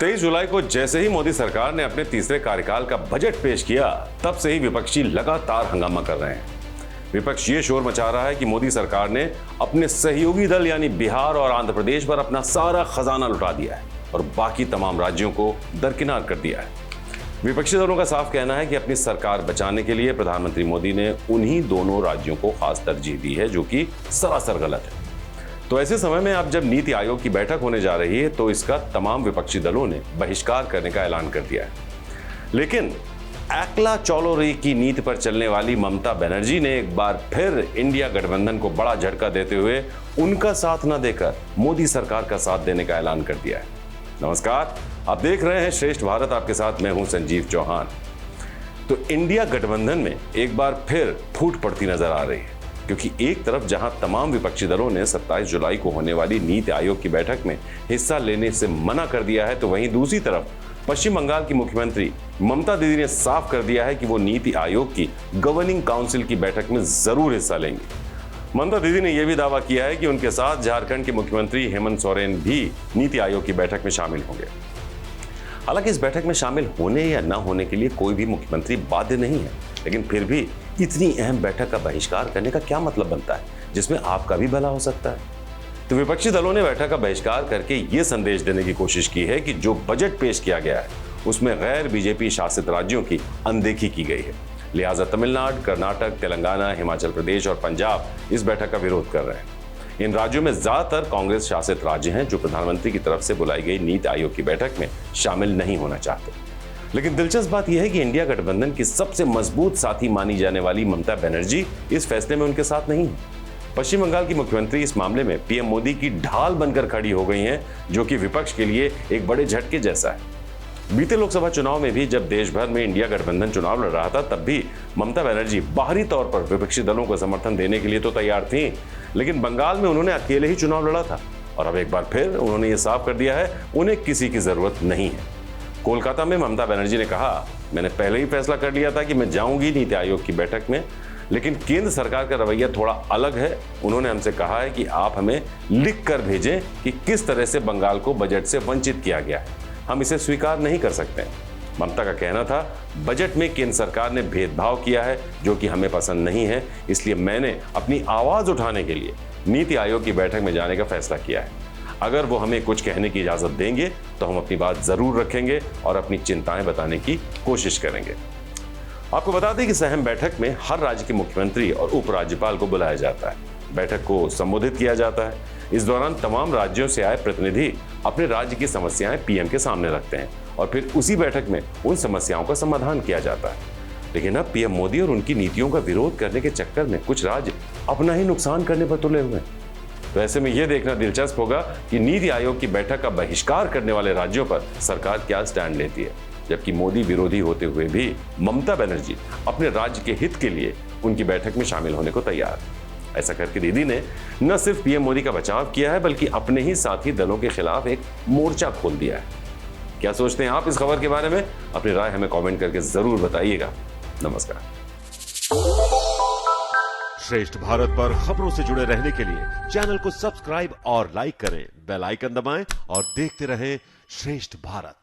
23 जुलाई को जैसे ही मोदी सरकार ने अपने तीसरे कार्यकाल का बजट पेश किया, तब से ही विपक्षी लगातार हंगामा कर रहे हैं। विपक्ष ये शोर मचा रहा है कि मोदी सरकार ने अपने सहयोगी दल यानी बिहार और आंध्र प्रदेश पर अपना सारा खजाना लुटा दिया है और बाकी तमाम राज्यों को दरकिनार कर दिया है। विपक्षी दलों का साफ कहना है कि अपनी सरकार बचाने के लिए प्रधानमंत्री मोदी ने उन्हीं दोनों राज्यों को खास तरजीह दी है, जो कि सरासर गलत है। तो ऐसे समय में अब जब नीति आयोग की बैठक होने जा रही है, तो इसका तमाम विपक्षी दलों ने बहिष्कार करने का ऐलान कर दिया है। लेकिन एकला चौलोरी की नीति पर चलने वाली ममता बनर्जी ने एक बार फिर इंडिया गठबंधन को बड़ा झटका देते हुए उनका साथ न देकर मोदी सरकार का साथ देने का ऐलान कर दिया है। नमस्कार, आप देख रहे हैं श्रेष्ठ भारत, आपके साथ मैं हूं संजीव चौहान। तो इंडिया गठबंधन में एक बार फिर फूट पड़ती नजर आ रही है, क्योंकि एक तरफ जहां तमाम विपक्षी दलों ने 27 जुलाई को होने वाली नीति आयोग की बैठक में हिस्सा लेने से मना कर दिया है, तो वहीं दूसरी तरफ पश्चिम बंगाल की मुख्यमंत्री ममता दीदी ने साफ कर दिया है कि वो नीति आयोग की गवर्निंग काउंसिल की बैठक में जरूर हिस्सा लेंगे। ममता दीदी ने यह भी दावा किया है कि उनके साथ झारखंड के मुख्यमंत्री हेमंत सोरेन भी नीति आयोग की बैठक में शामिल होंगे। हालांकि इस बैठक में शामिल होने या न होने के लिए कोई भी मुख्यमंत्री बाध्य नहीं है, लेकिन फिर भी इतनी अहम बैठक का बहिष्कार करने का क्या मतलब बनता है, जिसमें आपका भी भला हो सकता है। तो विपक्षी दलों ने बैठक का बहिष्कार करके यह संदेश देने की कोशिश की है कि जो बजट पेश किया गया है उसमें गैर बीजेपी शासित राज्यों की अनदेखी की गई है। लिहाजा तमिलनाडु, कर्नाटक, तेलंगाना, हिमाचल प्रदेश और पंजाब इस बैठक का विरोध कर रहे हैं। इन राज्यों में ज्यादातर कांग्रेस शासित राज्य हैं, जो प्रधानमंत्री की तरफ से बुलाई गई नीति आयोग की बैठक में शामिल नहीं होना चाहते। लेकिन दिलचस्प बात यह है कि इंडिया गठबंधन की सबसे मजबूत साथी मानी जाने वाली ममता बनर्जी इस फैसले में उनके साथ नहीं है। पश्चिम बंगाल की मुख्यमंत्री इस मामले में पीएम मोदी की ढाल बनकर खड़ी हो गई हैं, जो कि विपक्ष के लिए एक बड़े झटके जैसा है। बीते लोकसभा चुनाव में भी जब देश भर में इंडिया गठबंधन चुनाव लड़ रहा था, तब भी ममता बनर्जी बाहरी तौर पर विपक्षी दलों को समर्थन देने के लिए तो तैयार थी, लेकिन बंगाल में उन्होंने अकेले ही चुनाव लड़ा था और अब एक बार फिर उन्होंने ये साफ कर दिया है उन्हें किसी की जरूरत नहीं है। कोलकाता में ममता बनर्जी ने कहा, मैंने पहले ही फैसला कर लिया था कि मैं जाऊंगी नीति आयोग की बैठक में, लेकिन केंद्र सरकार का रवैया थोड़ा अलग है। उन्होंने हमसे कहा है कि आप हमें लिख कर भेजें कि किस तरह से बंगाल को बजट से वंचित किया गया है, हम इसे स्वीकार नहीं कर सकते। ममता का कहना था, बजट में केंद्र सरकार ने भेदभाव किया है जो कि हमें पसंद नहीं है, इसलिए मैंने अपनी आवाज उठाने के लिए नीति आयोग की बैठक में जाने का फैसला किया है। अगर वो हमें कुछ कहने की इजाजत देंगे तो हम अपनी बात जरूर रखेंगे और अपनी चिंताएं बताने की कोशिश करेंगे। आपको बता दें कि इस अहम बैठक में हर राज्य के मुख्यमंत्री और उपराज्यपाल को बुलाया जाता है। बैठक को संबोधित किया जाता है। इस दौरान तमाम राज्यों से आए प्रतिनिधि अपने राज्य की समस्याएं पीएम के सामने रखते हैं और फिर उसी बैठक में उन समस्याओं का समाधान किया जाता है। लेकिन अब पीएम मोदी और उनकी नीतियों का विरोध करने के चक्कर में कुछ राज्य अपना ही नुकसान करने पर तुले हुए हैं। तो ऐसे में यह देखना दिलचस्प होगा कि नीति आयोग की बैठक का बहिष्कार करने वाले राज्यों पर सरकार क्या स्टैंड लेती है, जबकि मोदी विरोधी होते हुए भी ममता बनर्जी अपने राज्य के हित के लिए उनकी बैठक में शामिल होने को तैयार। ऐसा करके दीदी ने न सिर्फ पीएम मोदी का बचाव किया है, बल्कि अपने ही साथी दलों के खिलाफ एक मोर्चा खोल दिया है। क्या सोचते हैं आप इस खबर के बारे में? अपनी राय हमें कमेंट करके जरूर बताइएगा। नमस्कार। श्रेष्ठ भारत पर खबरों से जुड़े रहने के लिए चैनल को सब्सक्राइब और लाइक करें, बेल आइकन दबाएं और देखते रहें श्रेष्ठ भारत।